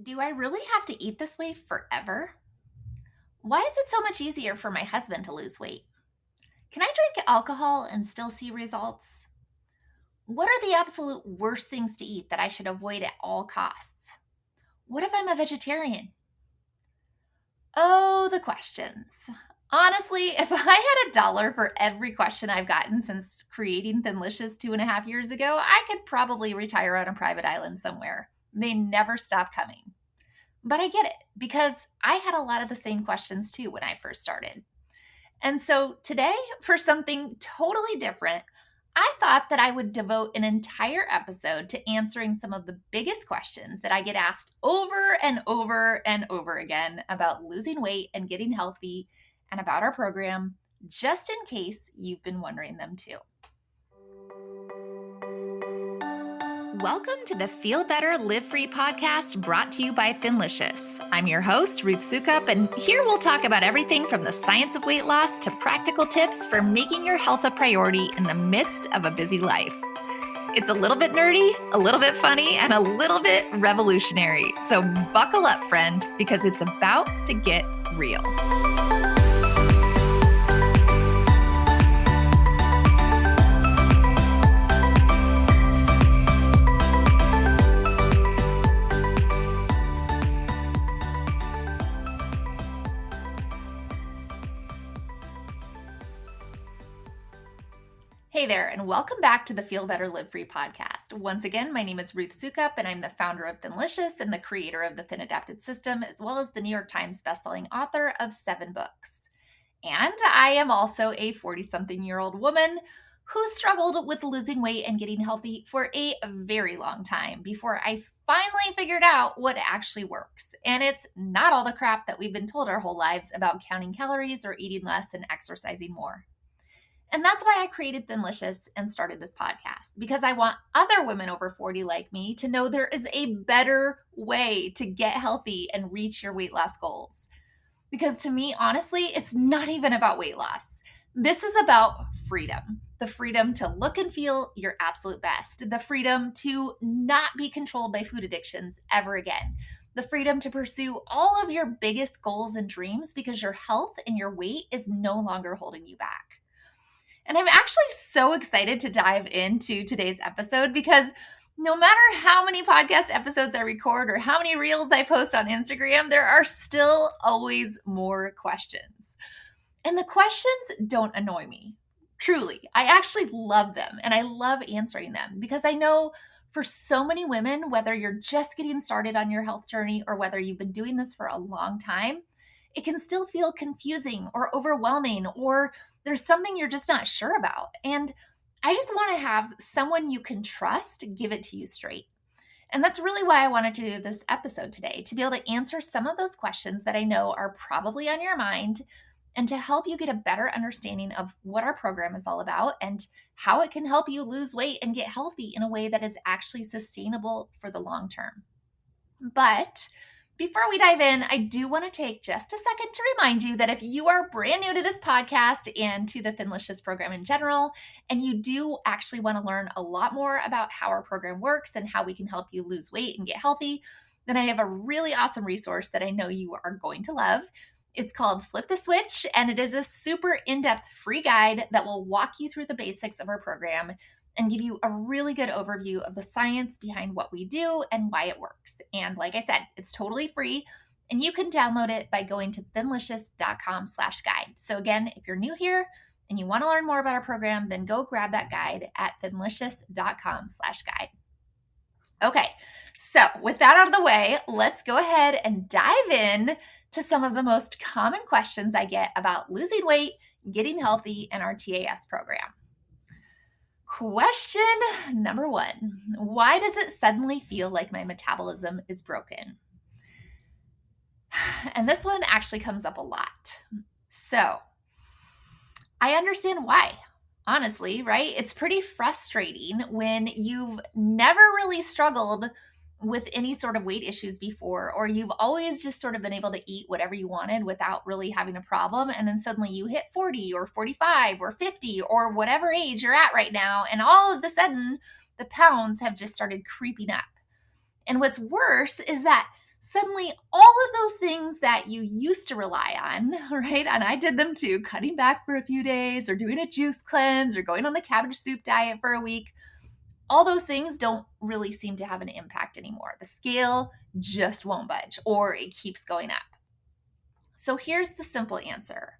Do I really have to eat this way forever? Why is it so much easier for my husband to lose weight? Can I drink alcohol and still see results? What are the absolute worst things to eat that I should avoid at all costs? What if I'm a vegetarian? Oh, the questions. Honestly, if I had $1 for every question I've gotten since creating Thinlicious 2.5 years ago, I could probably retire on a private island somewhere. They never stop coming. But I get it because I had a lot of the same questions too when I first started. And so today, for something totally different, I thought that I would devote an entire episode to answering some of the biggest questions that I get asked over and over and over again about losing weight and getting healthy and about our program, just in case you've been wondering them too. Welcome to the Feel Better, Live Free podcast brought to you by Thinlicious. I'm your host, Ruth Sukup, and here we'll talk about everything from the science of weight loss to practical tips for making your health a priority in the midst of a busy life. It's a little bit nerdy, a little bit funny, and a little bit revolutionary. So buckle up, friend, because it's about to get real. Hey there, and welcome back to the Feel Better, Live Free podcast. Once again, my name is Ruth Sukup, and I'm the founder of Thinlicious and the creator of the Thin Adapted System, as well as the New York Times bestselling author of 7 books. And I am also a 40-something-year-old woman who struggled with losing weight and getting healthy for a very long time before I finally figured out what actually works. And it's not all the crap that we've been told our whole lives about counting calories or eating less and exercising more. And that's why I created Thinlicious and started this podcast, because I want other women over 40 like me to know there is a better way to get healthy and reach your weight loss goals. Because to me, honestly, it's not even about weight loss. This is about freedom. The freedom to look and feel your absolute best. The freedom to not be controlled by food addictions ever again. The freedom to pursue all of your biggest goals and dreams because your health and your weight is no longer holding you back. And I'm actually so excited to dive into today's episode because no matter how many podcast episodes I record or how many reels I post on Instagram, there are still always more questions. And the questions don't annoy me. Truly, I actually love them and I love answering them because I know for so many women, whether you're just getting started on your health journey or whether you've been doing this for a long time, it can still feel confusing or overwhelming, or there's something you're just not sure about. And I just want to have someone you can trust give it to you straight. And that's really why I wanted to do this episode today, to be able to answer some of those questions that I know are probably on your mind and to help you get a better understanding of what our program is all about and how it can help you lose weight and get healthy in a way that is actually sustainable for the long term. But before we dive in, I do want to take just a second to remind you that if you are brand new to this podcast and to the Thinlicious program in general, and you do actually want to learn a lot more about how our program works and how we can help you lose weight and get healthy, then I have a really awesome resource that I know you are going to love. It's called Flip the Switch, and it is a super in-depth free guide that will walk you through the basics of our program and give you a really good overview of the science behind what we do and why it works. And like I said, it's totally free and you can download it by going to thinlicious.com/guide. So again, if you're new here and you want to learn more about our program, then go grab that guide at thinlicious.com/guide. Okay, so with that out of the way, let's go ahead and dive in to some of the most common questions I get about losing weight, getting healthy, and our TAS program. Question number 1, why does it suddenly feel like my metabolism is broken? And this one actually comes up a lot. So I understand why, honestly, right? It's pretty frustrating when you've never really struggled with any sort of weight issues before, or you've always just sort of been able to eat whatever you wanted without really having a problem. And then suddenly you hit 40 or 45 or 50 or whatever age you're at right now. And all of a sudden the pounds have just started creeping up. And what's worse is that suddenly all of those things that you used to rely on, right? And I did them too, cutting back for a few days or doing a juice cleanse or going on the cabbage soup diet for a week. All those things don't really seem to have an impact anymore. The scale just won't budge or it keeps going up. So here's the simple answer.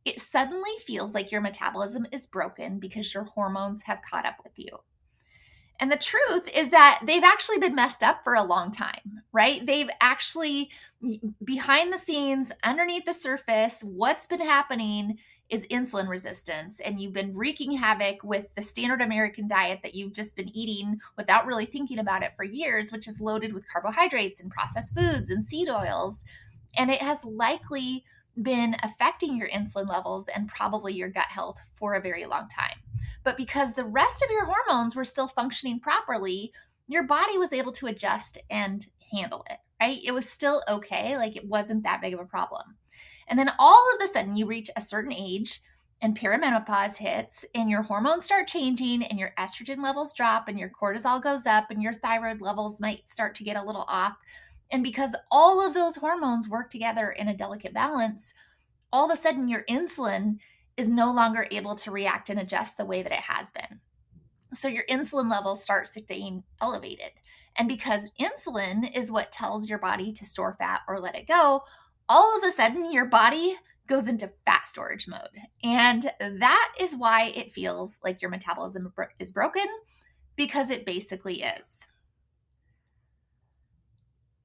It suddenly feels like your metabolism is broken because your hormones have caught up with you. And the truth is that they've actually been messed up for a long time, right? They've actually, behind the scenes, underneath the surface, what's been happening is insulin resistance. And you've been wreaking havoc with the standard American diet that you've just been eating without really thinking about it for years, which is loaded with carbohydrates and processed foods and seed oils. And it has likely been affecting your insulin levels and probably your gut health for a very long time. But because the rest of your hormones were still functioning properly, your body was able to adjust and handle it, right? It was still okay. Like it wasn't that big of a problem. And then all of a sudden you reach a certain age and perimenopause hits and your hormones start changing and your estrogen levels drop and your cortisol goes up and your thyroid levels might start to get a little off. And because all of those hormones work together in a delicate balance, all of a sudden your insulin is no longer able to react and adjust the way that it has been. So your insulin levels start staying elevated. And because insulin is what tells your body to store fat or let it go, all of a sudden your body goes into fat storage mode. And that is why it feels like your metabolism is broken, because it basically is.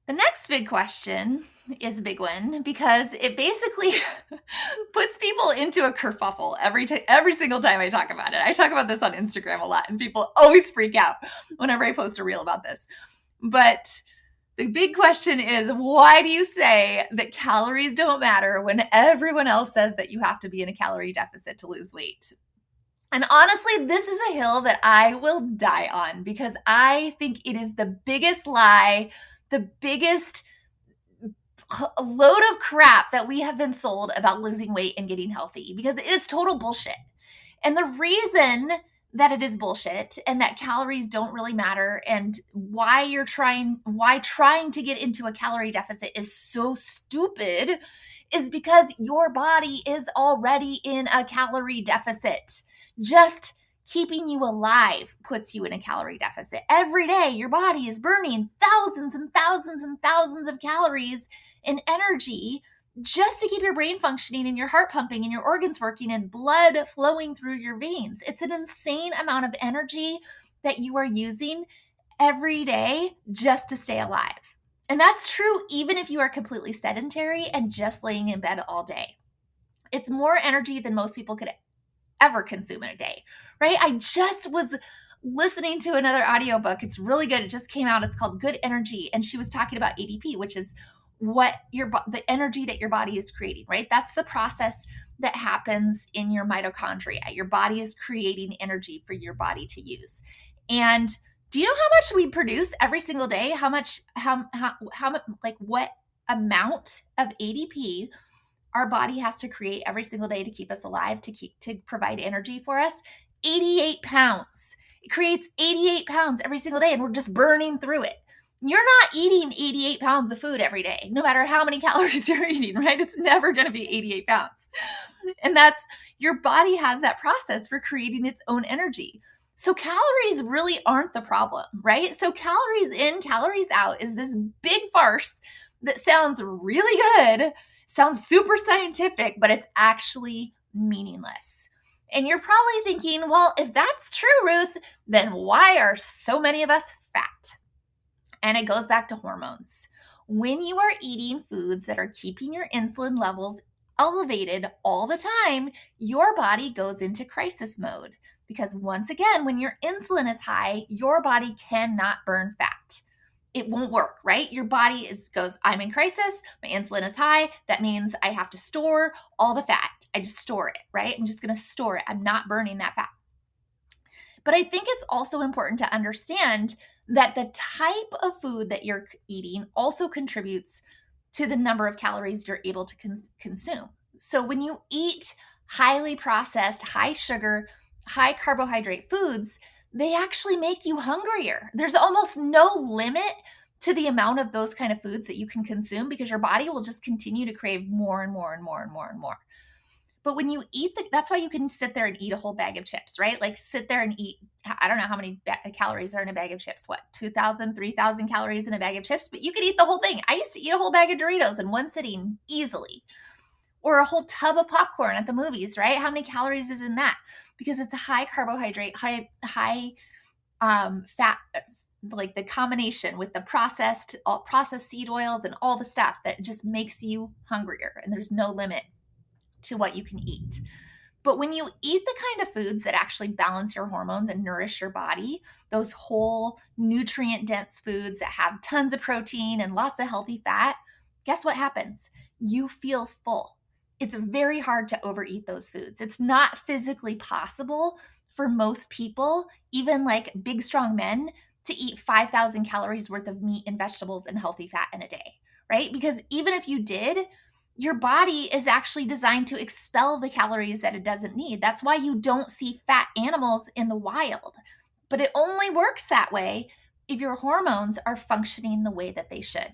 The next big question is a big one because it basically puts people into a kerfuffle every single time I talk about it. I talk about this on Instagram a lot and people always freak out whenever I post a reel about this. But the big question is, why do you say that calories don't matter when everyone else says that you have to be in a calorie deficit to lose weight? And honestly, this is a hill that I will die on because I think it is the biggest lie, the biggest load of crap that we have been sold about losing weight and getting healthy, because it is total bullshit. And the reason that it is bullshit and that calories don't really matter and why trying to get into a calorie deficit is so stupid is because your body is already in a calorie deficit. Just keeping you alive puts you in a calorie deficit. Every day, your body is burning thousands and thousands and thousands of calories in energy just to keep your brain functioning and your heart pumping and your organs working and blood flowing through your veins. It's an insane amount of energy that you are using every day just to stay alive. And that's true even if you are completely sedentary and just laying in bed all day. It's more energy than most people could ever consume in a day, right? I just was listening to another audiobook. It's really good. It just came out. It's called Good Energy. And she was talking about ADP, which is what the energy that your body is creating, right? That's the process that happens in your mitochondria. Your body is creating energy for your body to use. And do you know how much we produce every single day? How much, like what amount of ADP our body has to create every single day to keep us alive, to provide energy for us? 88 pounds. It creates 88 pounds every single day, and we're just burning through it. You're not eating 88 pounds of food every day, no matter how many calories you're eating, right? It's never going to be 88 pounds. And that's, your body has that process for creating its own energy. So calories really aren't the problem, right? So calories in, calories out is this big farce that sounds really good, sounds super scientific, but it's actually meaningless. And you're probably thinking, well, if that's true, Ruth, then why are so many of us fat? And it goes back to hormones. When you are eating foods that are keeping your insulin levels elevated all the time, your body goes into crisis mode. Because once again, when your insulin is high, your body cannot burn fat. It won't work, right? Your body goes, I'm in crisis, my insulin is high. That means I have to store all the fat. I just store it, right? I'm just going to store it. I'm not burning that fat. But I think it's also important to understand that the type of food that you're eating also contributes to the number of calories you're able to consume. So when you eat highly processed, high sugar, high carbohydrate foods, they actually make you hungrier. There's almost no limit to the amount of those kind of foods that you can consume, because your body will just continue to crave more and more and more and more and more. But when you eat that's why you can sit there and eat a whole bag of chips, right? Like sit there and eat, I don't know how many calories are in a bag of chips. What, 2,000, 3,000 calories in a bag of chips? But you could eat the whole thing. I used to eat a whole bag of Doritos in one sitting easily. Or a whole tub of popcorn at the movies, right? How many calories is in that? Because it's a high carbohydrate, high fat, like the combination with the processed seed oils and all the stuff that just makes you hungrier. And there's no limit to what you can eat. But when you eat the kind of foods that actually balance your hormones and nourish your body, those whole nutrient dense foods that have tons of protein and lots of healthy fat, guess what happens? You feel full. It's very hard to overeat those foods. It's not physically possible for most people, even like big, strong men, to eat 5,000 calories worth of meat and vegetables and healthy fat in a day, right? Because even if you did, your body is actually designed to expel the calories that it doesn't need. That's why you don't see fat animals in the wild. But it only works that way if your hormones are functioning the way that they should.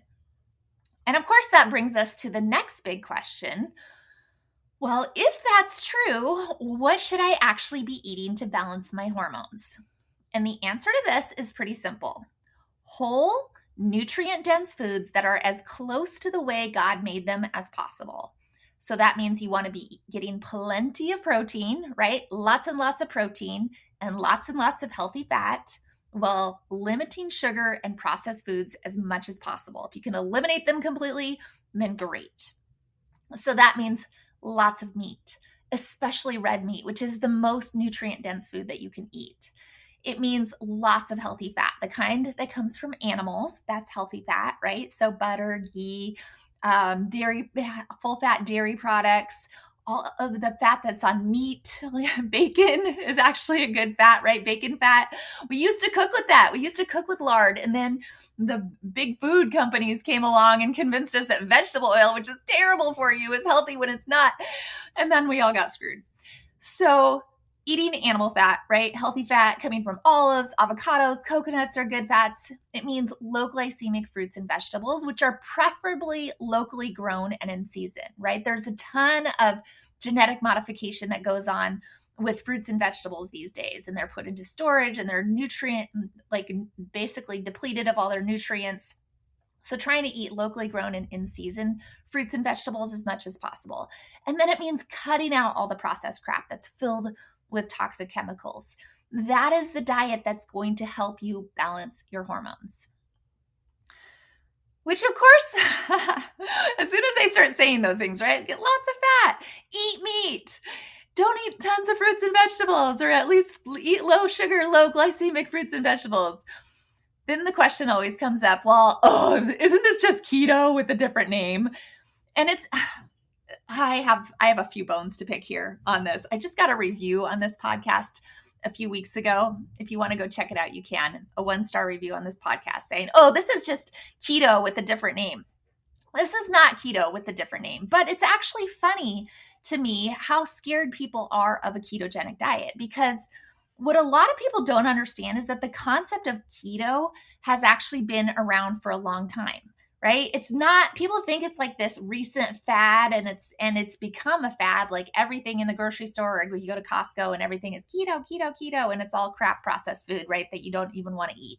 And of course, that brings us to the next big question. Well, if that's true, what should I actually be eating to balance my hormones? And the answer to this is pretty simple. Whole, nutrient-dense foods that are as close to the way God made them as possible. So that means you want to be getting plenty of protein, right? Lots and lots of protein and lots of healthy fat, while limiting sugar and processed foods as much as possible. If you can eliminate them completely, then great. So that means lots of meat, especially red meat, which is the most nutrient-dense food that you can eat. It means lots of healthy fat, the kind that comes from animals. That's healthy fat, right? So butter, ghee, dairy, full-fat dairy products, all of the fat that's on meat. Bacon is actually a good fat, right? Bacon fat. We used to cook with that. We used to cook with lard, and then the big food companies came along and convinced us that vegetable oil, which is terrible for you, is healthy when it's not. And then we all got screwed. So eating animal fat, right? Healthy fat coming from olives, avocados, coconuts are good fats. It means low glycemic fruits and vegetables, which are preferably locally grown and in season, right? There's a ton of genetic modification that goes on with fruits and vegetables these days, and they're put into storage and they're basically depleted of all their nutrients. So trying to eat locally grown and in season fruits and vegetables as much as possible. And then it means cutting out all the processed crap that's filled with toxic chemicals. That is the diet that's going to help you balance your hormones. Which, of course, as soon as I start saying those things, right? Get lots of fat, eat meat. Don't eat tons of fruits and vegetables, or at least eat low sugar, low glycemic fruits and vegetables. Then the question always comes up, well, isn't this just keto with a different name? And I have a few bones to pick here on this. I just got a review on this podcast a few weeks ago. If you want to go check it out, you can. A 1-star review on this podcast saying, this is just keto with a different name. This is not keto with a different name, but it's actually funny to me how scared people are of a ketogenic diet, because what a lot of people don't understand is that the concept of keto has actually been around for a long time, right? It's not, people think it's like this recent fad, and it's become a fad, like everything in the grocery store, or you go to Costco and everything is keto, and it's all crap processed food, right? That you don't even want to eat.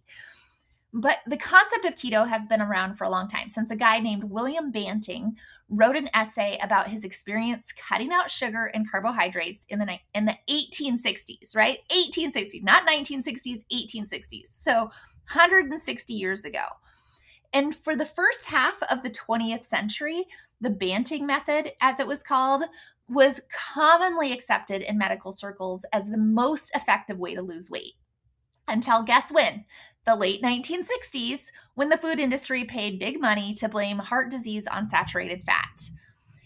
But the concept of keto has been around for a long time, since a guy named William Banting wrote an essay about his experience cutting out sugar and carbohydrates in the 1860s, right? 1860s, not 1960s, 1860s. So 160 years ago. And for the first half of the 20th century, the Banting method, as it was called, was commonly accepted in medical circles as the most effective way to lose weight. Until guess when? The late 1960s, when the food industry paid big money to blame heart disease on saturated fat.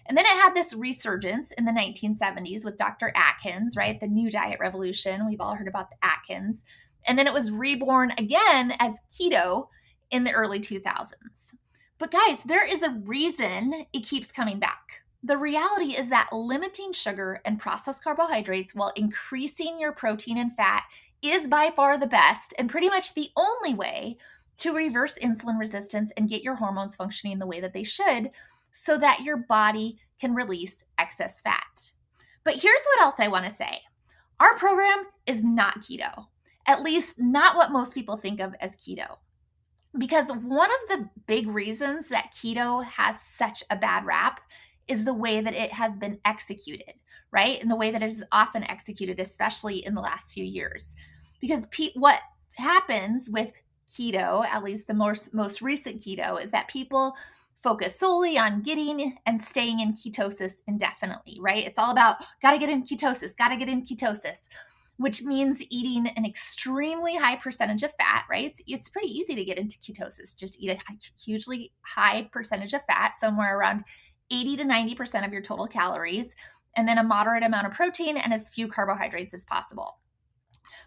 And then it had this resurgence in the 1970s with Dr. Atkins, right? The new diet revolution. We've all heard about the Atkins. And then it was reborn again as keto in the early 2000s. But guys, there is a reason it keeps coming back. The reality is that limiting sugar and processed carbohydrates while increasing your protein and fat is by far the best and pretty much the only way to reverse insulin resistance and get your hormones functioning the way that they should so that your body can release excess fat. But here's what else I want to say. Our program is not keto, at least not what most people think of as keto. Because one of the big reasons that keto has such a bad rap is the way that it has been executed, right? And the way that it is often executed, especially in the last few years. Because what happens with keto, at least the most recent keto, is that people focus solely on getting and staying in ketosis indefinitely, right? It's all about got to get in ketosis, which means eating an extremely high percentage of fat, right? It's pretty easy to get into ketosis. Just eat a hugely high percentage of fat, somewhere around 80 to 90% of your total calories, and then a moderate amount of protein and as few carbohydrates as possible.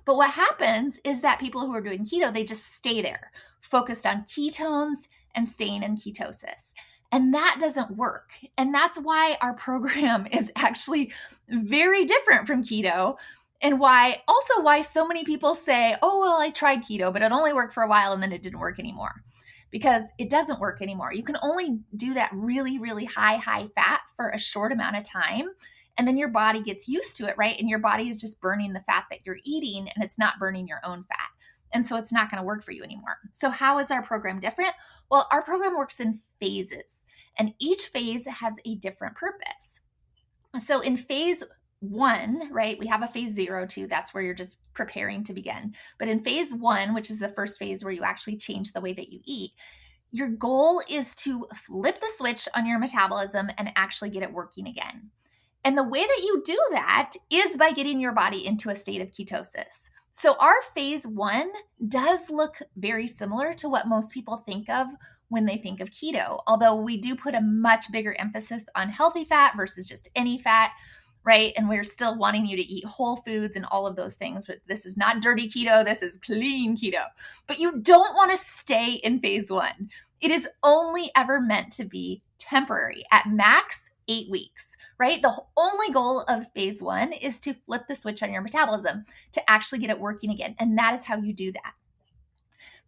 But what happens is that people who are doing keto, they just stay there, focused on ketones and staying in ketosis. And that doesn't work. And that's why our program is actually very different from keto. And why so many people say, oh, well, I tried keto, but it only worked for a while and then it didn't work anymore. Because it doesn't work anymore. You can only do that really, really high fat for a short amount of time. And then your body gets used to it, right? And your body is just burning the fat that you're eating and it's not burning your own fat. And so it's not going to work for you anymore. So how is our program different? Well, our program works in phases, and each phase has a different purpose. So in phase 1, right, we have a phase 0 too. That's where you're just preparing to begin. But in phase 1, which is the first phase where you actually change the way that you eat, your goal is to flip the switch on your metabolism and actually get it working again. And the way that you do that is by getting your body into a state of ketosis. So our phase 1 does look very similar to what most people think of when they think of keto, although we do put a much bigger emphasis on healthy fat versus just any fat, right? And we're still wanting you to eat whole foods and all of those things. But this is not dirty keto. This is clean keto. But you don't want to stay in phase 1. It is only ever meant to be temporary, at max 8 weeks, right? The only goal of phase 1 is to flip the switch on your metabolism to actually get it working again. And that is how you do that.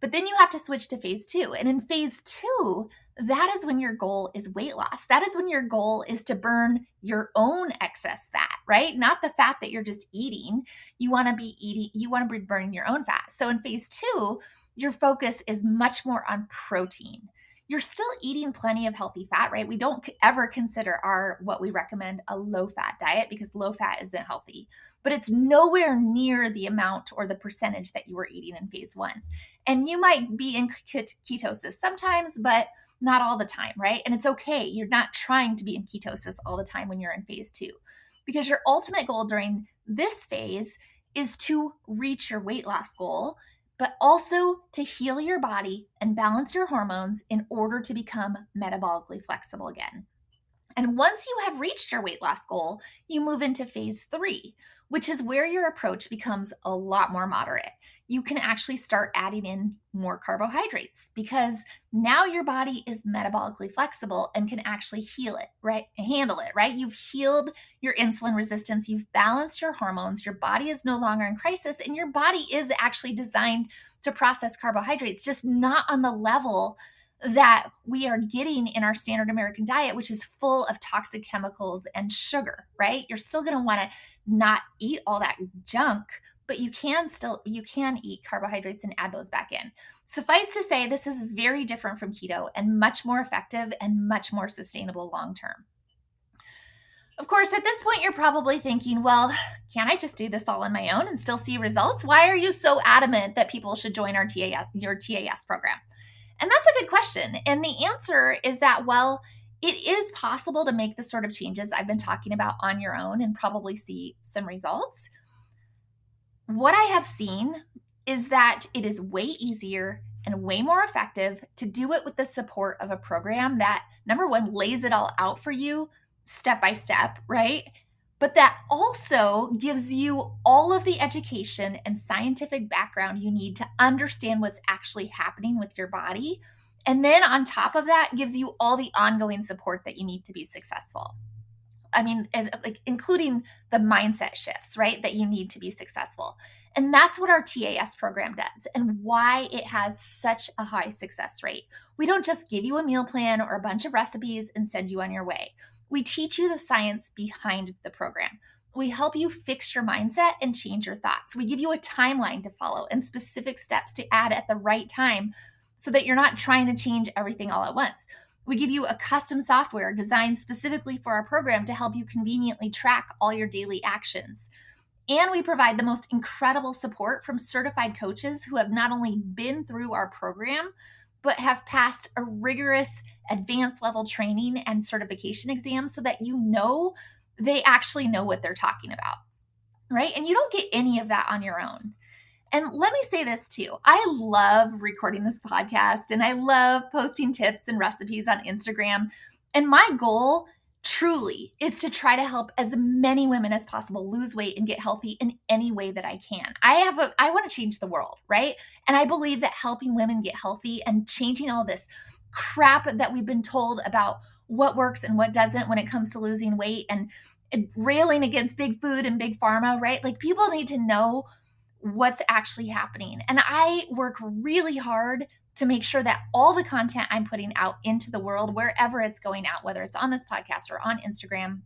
But then you have to switch to phase 2. And in phase 2, that is when your goal is weight loss. That is when your goal is to burn your own excess fat, right? Not the fat that you're just eating. You want to be burning your own fat. So in phase 2, your focus is much more on protein. You're still eating plenty of healthy fat, right? We don't ever consider what we recommend a low-fat diet because low fat isn't healthy, but it's nowhere near the amount or the percentage that you were eating in phase 1. And you might be in ketosis sometimes, but not all the time, right? And it's okay. You're not trying to be in ketosis all the time when you're in phase 2, because your ultimate goal during this phase is to reach your weight loss goal, but also to heal your body and balance your hormones in order to become metabolically flexible again. And once you have reached your weight loss goal, you move into phase 3, which is where your approach becomes a lot more moderate. You can actually start adding in more carbohydrates because now your body is metabolically flexible and can actually handle it, right? You've healed your insulin resistance. You've balanced your hormones. Your body is no longer in crisis, and your body is actually designed to process carbohydrates, just not on the level that we are getting in our standard American diet, which is full of toxic chemicals and sugar, right? You're still going to want to not eat all that junk, but you can eat carbohydrates and add those back in. Suffice to say, this is very different from keto and much more effective and much more sustainable long-term. Of course, at this point, you're probably thinking, well, can't I just do this all on my own and still see results? Why are you so adamant that people should join your TAS program? And that's a good question. And the answer is that, well, it is possible to make the sort of changes I've been talking about on your own and probably see some results. What I have seen is that it is way easier and way more effective to do it with the support of a program that, number one, lays it all out for you step by step, right? But that also gives you all of the education and scientific background you need to understand what's actually happening with your body. And then on top of that, gives you all the ongoing support that you need to be successful. I mean, including the mindset shifts, right, that you need to be successful. And that's what our TAS program does and why it has such a high success rate. We don't just give you a meal plan or a bunch of recipes and send you on your way. We teach you the science behind the program. We help you fix your mindset and change your thoughts. We give you a timeline to follow and specific steps to add at the right time so that you're not trying to change everything all at once. We give you a custom software designed specifically for our program to help you conveniently track all your daily actions. And we provide the most incredible support from certified coaches who have not only been through our program, but have passed a rigorous advanced level training and certification exam so that you know they actually know what they're talking about, right? And you don't get any of that on your own. And let me say this too. I love recording this podcast and I love posting tips and recipes on Instagram. And my goal truly is to try to help as many women as possible lose weight and get healthy in any way that I can. I want to change the world, right? And I believe that helping women get healthy and changing all this crap that we've been told about what works and what doesn't when it comes to losing weight and railing against big food and big pharma, right? Like people need to know what's actually happening. And I work really hard to make sure that all the content I'm putting out into the world, wherever it's going out, whether it's on this podcast or on Instagram,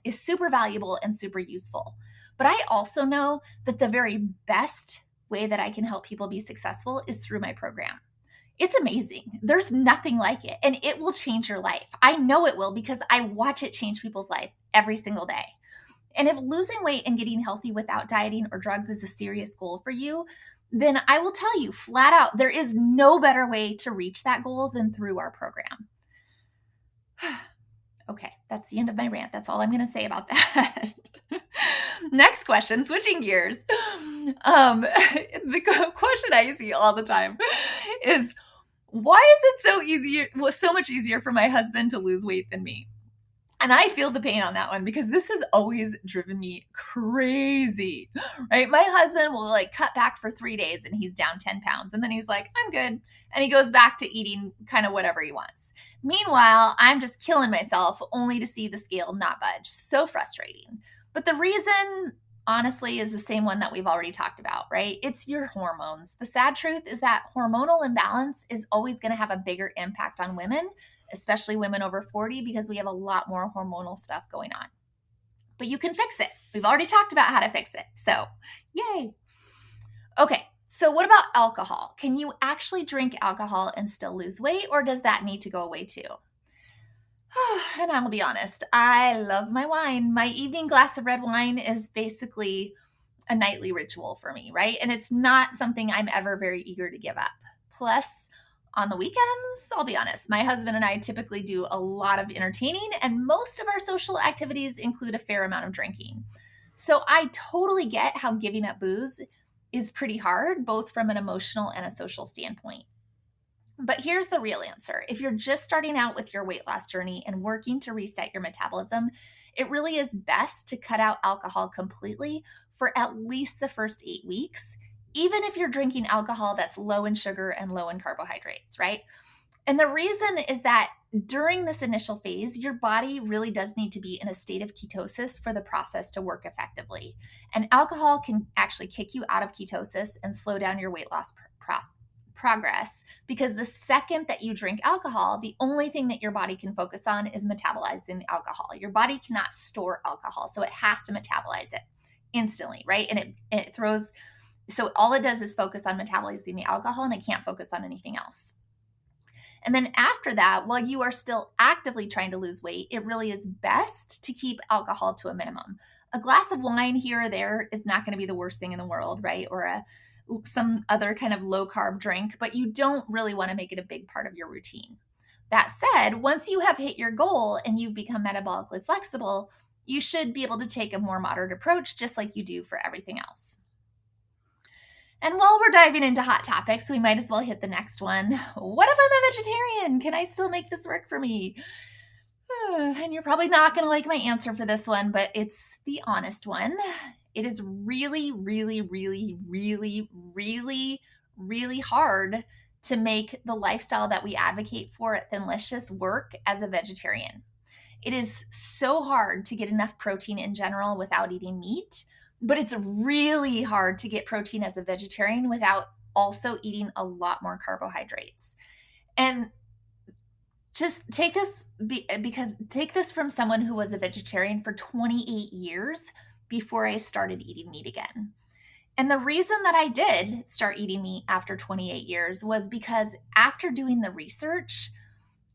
is super valuable and super useful. But I also know that the very best way that I can help people be successful is through my program. It's amazing. There's nothing like it, and it will change your life. I know it will because I watch it change people's life every single day. And if losing weight and getting healthy without dieting or drugs is a serious goal for you, then I will tell you flat out, there is no better way to reach that goal than through our program. Okay, that's the end of my rant. That's all I'm going to say about that. Next question, switching gears. The question I see all the time is, why is it so much easier for my husband to lose weight than me? And I feel the pain on that one because this has always driven me crazy, right? My husband will like cut back for 3 days and he's down 10 pounds. And then he's like, I'm good. And he goes back to eating kind of whatever he wants. Meanwhile, I'm just killing myself only to see the scale not budge. So frustrating. But the reason, honestly, is the same one that we've already talked about, right? It's your hormones. The sad truth is that hormonal imbalance is always going to have a bigger impact on women, especially women over 40, because we have a lot more hormonal stuff going on. But you can fix it. We've already talked about how to fix it. So, yay. Okay, so what about alcohol? Can you actually drink alcohol and still lose weight, or does that need to go away too? And I'll be honest, I love my wine. My evening glass of red wine is basically a nightly ritual for me, right? And it's not something I'm ever very eager to give up. Plus, on the weekends, I'll be honest, my husband and I typically do a lot of entertaining, and most of our social activities include a fair amount of drinking. So I totally get how giving up booze is pretty hard, both from an emotional and a social standpoint. But here's the real answer. If you're just starting out with your weight loss journey and working to reset your metabolism, it really is best to cut out alcohol completely for at least the first 8 weeks, even if you're drinking alcohol that's low in sugar and low in carbohydrates, right? And the reason is that during this initial phase, your body really does need to be in a state of ketosis for the process to work effectively. And alcohol can actually kick you out of ketosis and slow down your weight loss progress, because the second that you drink alcohol, the only thing that your body can focus on is metabolizing the alcohol. Your body cannot store alcohol, so it has to metabolize it instantly, right? And it throws, so all it does is focus on metabolizing the alcohol, and it can't focus on anything else. And then after that, while you are still actively trying to lose weight, it really is best to keep alcohol to a minimum. A glass of wine here or there is not going to be the worst thing in the world, right? Or some other kind of low carb drink, but you don't really want to make it a big part of your routine. That said, once you have hit your goal and you've become metabolically flexible, you should be able to take a more moderate approach, just like you do for everything else. And while we're diving into hot topics, we might as well hit the next one. What if I'm a vegetarian? Can I still make this work for me? And you're probably not going to like my answer for this one, but it's the honest one. It is really, really, really, really, really, really hard to make the lifestyle that we advocate for at Thinlicious work as a vegetarian. It is so hard to get enough protein in general without eating meat, But it's really hard to get protein as a vegetarian without also eating a lot more carbohydrates. And just take this because take this from someone who was a vegetarian for 28 years before I started eating meat again. And the reason that I did start eating meat after 28 years was because after doing the research,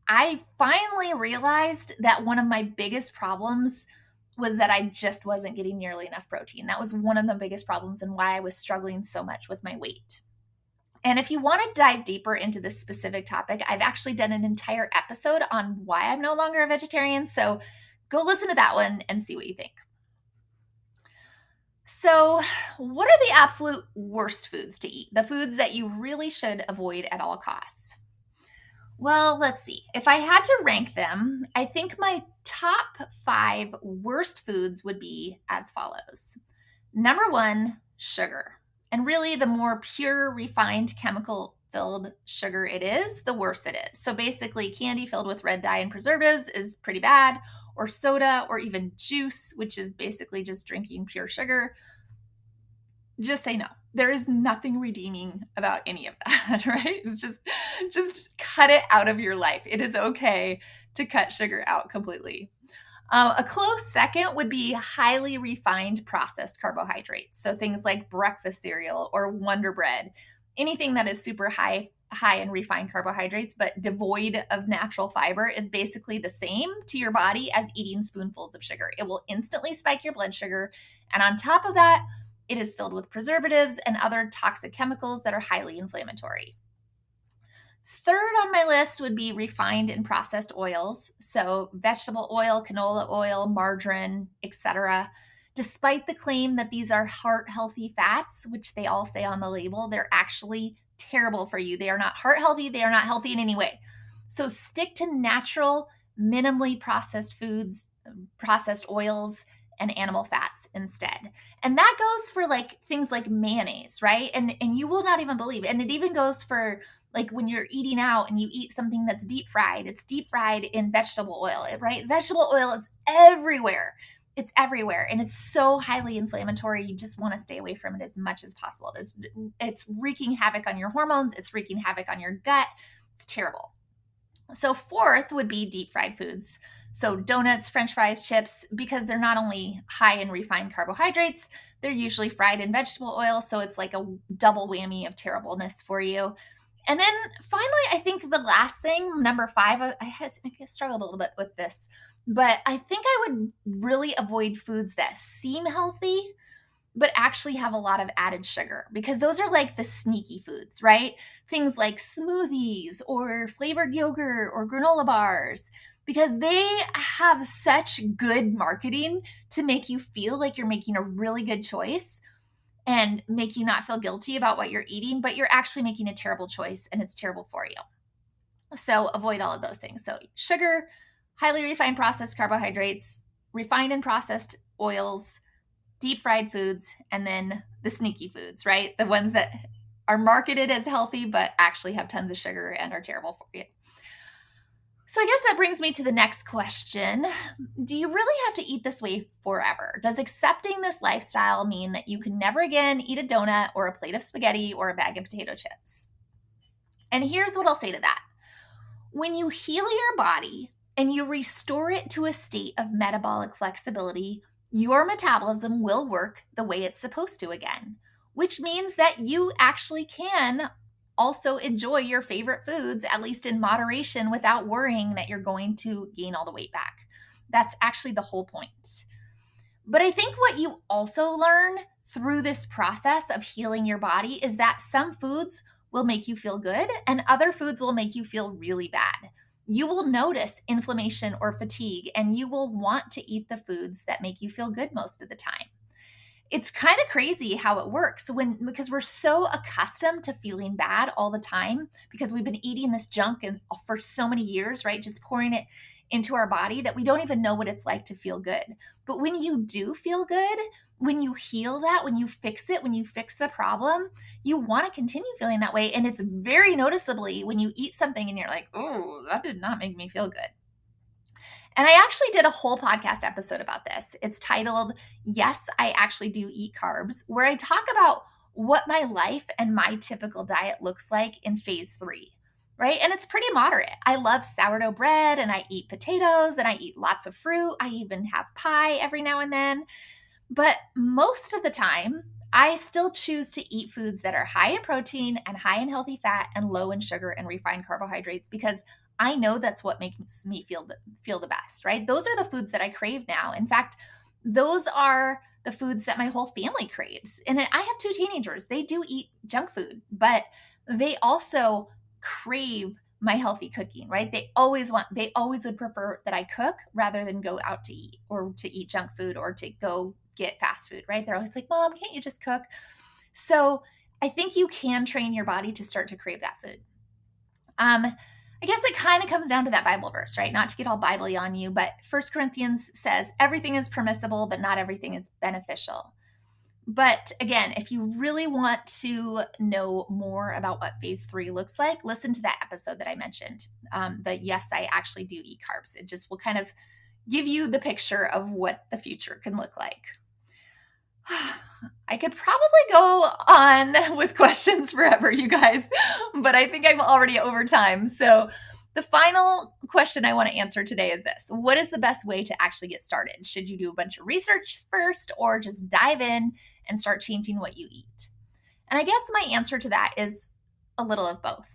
I finally realized that one of my biggest problems was that I just wasn't getting nearly enough protein. That was one of the biggest problems and why I was struggling so much with my weight. And if you want to dive deeper into this specific topic, I've actually done an entire episode on why I'm no longer a vegetarian. So go listen to that one and see what you think. So, what are the absolute worst foods to eat? The foods that you really should avoid at all costs? Well, let's see. If I had to rank them, I think my top 5 worst foods would be as follows. Number 1, sugar. And really, the more pure, refined, chemical filled sugar it is, the worse it is. So basically, candy filled with red dye and preservatives is pretty bad, or soda, or even juice, which is basically just drinking pure sugar. Just say no. There is nothing redeeming about any of that, right? It's just cut it out of your life. It is okay to cut sugar out completely. A close second would be highly refined processed carbohydrates. So things like breakfast cereal or Wonder Bread, anything that is super high in refined carbohydrates, but devoid of natural fiber is basically the same to your body as eating spoonfuls of sugar. It will instantly spike your blood sugar. And on top of that, it is filled with preservatives and other toxic chemicals that are highly inflammatory. Third on my list would be refined and processed oils. So vegetable oil, canola oil, margarine, etc. Despite the claim that these are heart healthy fats, which they all say on the label, they're actually terrible for you. They are not heart healthy. They are not healthy in any way. So stick to natural, minimally processed foods, processed oils, and animal fats instead. And that goes for like things like mayonnaise, right? And you will not even believe it. And it even goes for like when you're eating out and you eat something that's deep fried, it's deep fried in vegetable oil, right? Vegetable oil is everywhere. It's everywhere. And it's so highly inflammatory. You just want to stay away from it as much as possible. It's wreaking havoc on your hormones. It's wreaking havoc on your gut. It's terrible. So fourth would be deep fried foods. So donuts, French fries, chips, because they're not only high in refined carbohydrates, they're usually fried in vegetable oil. So it's like a double whammy of terribleness for you. And then finally, I think the last thing, number 5, I struggled a little bit with this, but I think I would really avoid foods that seem healthy, but actually have a lot of added sugar, because those are like the sneaky foods, right? Things like smoothies or flavored yogurt or granola bars, because they have such good marketing to make you feel like you're making a really good choice and make you not feel guilty about what you're eating, but you're actually making a terrible choice and it's terrible for you. So avoid all of those things. So sugar, highly refined processed carbohydrates, refined and processed oils, deep fried foods, and then the sneaky foods, right? The ones that are marketed as healthy, but actually have tons of sugar and are terrible for you. So I guess that brings me to the next question. Do you really have to eat this way forever? Does accepting this lifestyle mean that you can never again eat a donut or a plate of spaghetti or a bag of potato chips? And here's what I'll say to that. When you heal your body and you restore it to a state of metabolic flexibility, your metabolism will work the way it's supposed to again, which means that you actually can also enjoy your favorite foods, at least in moderation, without worrying that you're going to gain all the weight back. That's actually the whole point. But I think what you also learn through this process of healing your body is that some foods will make you feel good and other foods will make you feel really bad. You will notice inflammation or fatigue, and you will want to eat the foods that make you feel good most of the time. It's kind of crazy how it works because we're so accustomed to feeling bad all the time because we've been eating this junk for so many years, right? Just pouring it into our body that we don't even know what it's like to feel good. But when you do feel good, when you heal that, when you fix it, when you fix the problem, you want to continue feeling that way. And it's very noticeably when you eat something and you're like, oh, that did not make me feel good. And I actually did a whole podcast episode about this. It's titled, Yes, I Actually Do Eat Carbs, where I talk about what my life and my typical diet looks like in phase 3, right? And it's pretty moderate. I love sourdough bread and I eat potatoes and I eat lots of fruit. I even have pie every now and then. But most of the time, I still choose to eat foods that are high in protein and high in healthy fat and low in sugar and refined carbohydrates because I know that's what makes me feel the best, right? Those are the foods that I crave now. In fact, those are the foods that my whole family craves. And I have 2 teenagers. They do eat junk food, but they also crave my healthy cooking, right? They always would prefer that I cook rather than go out to eat or to eat junk food or to go get fast food, right? They're always like, Mom, can't you just cook? So I think you can train your body to start to crave that food. I guess it kind of comes down to that Bible verse, right? Not to get all Bible-y on you, but 1 Corinthians says everything is permissible, but not everything is beneficial. But again, if you really want to know more about what phase 3 looks like, listen to that episode that I mentioned. The Yes, I Actually Do Eat Carbs. It just will kind of give you the picture of what the future can look like. I could probably go on with questions forever, you guys, but I think I'm already over time. So the final question I want to answer today is this. What is the best way to actually get started? Should you do a bunch of research first or just dive in and start changing what you eat? And I guess my answer to that is a little of both.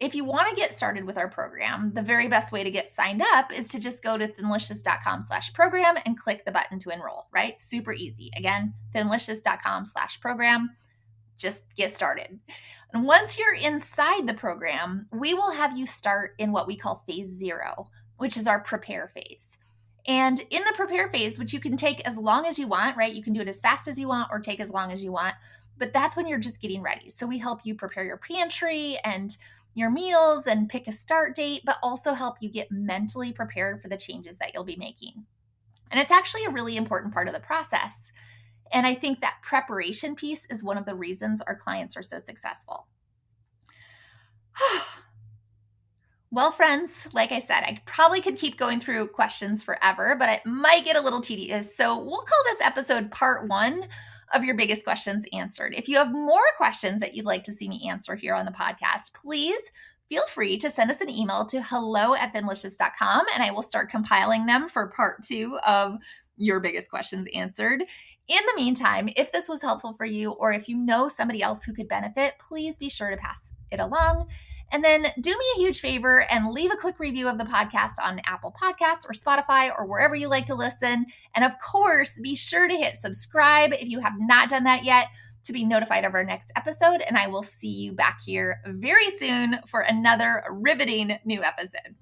If you want to get started with our program, the very best way to get signed up is to just go to thinlicious.com/program and click the button to enroll, right? Super easy. Again, thinlicious.com/program. Just get started. And once you're inside the program, we will have you start in what we call phase 0, which is our prepare phase. And in the prepare phase, which you can take as long as you want, right? You can do it as fast as you want or take as long as you want, but that's when you're just getting ready. So we help you prepare your pantry and your meals and pick a start date, but also help you get mentally prepared for the changes that you'll be making. And it's actually a really important part of the process. And I think that preparation piece is one of the reasons our clients are so successful. Well, friends, like I said, I probably could keep going through questions forever, but it might get a little tedious. So we'll call this episode part 1 of your biggest questions answered. If you have more questions that you'd like to see me answer here on the podcast, please feel free to send us an email to hello@thinlicious.com and I will start compiling them for part 2 of your biggest questions answered. In the meantime, if this was helpful for you or if you know somebody else who could benefit, please be sure to pass it along. And then do me a huge favor and leave a quick review of the podcast on Apple Podcasts or Spotify or wherever you like to listen. And of course, be sure to hit subscribe if you have not done that yet to be notified of our next episode. And I will see you back here very soon for another riveting new episode.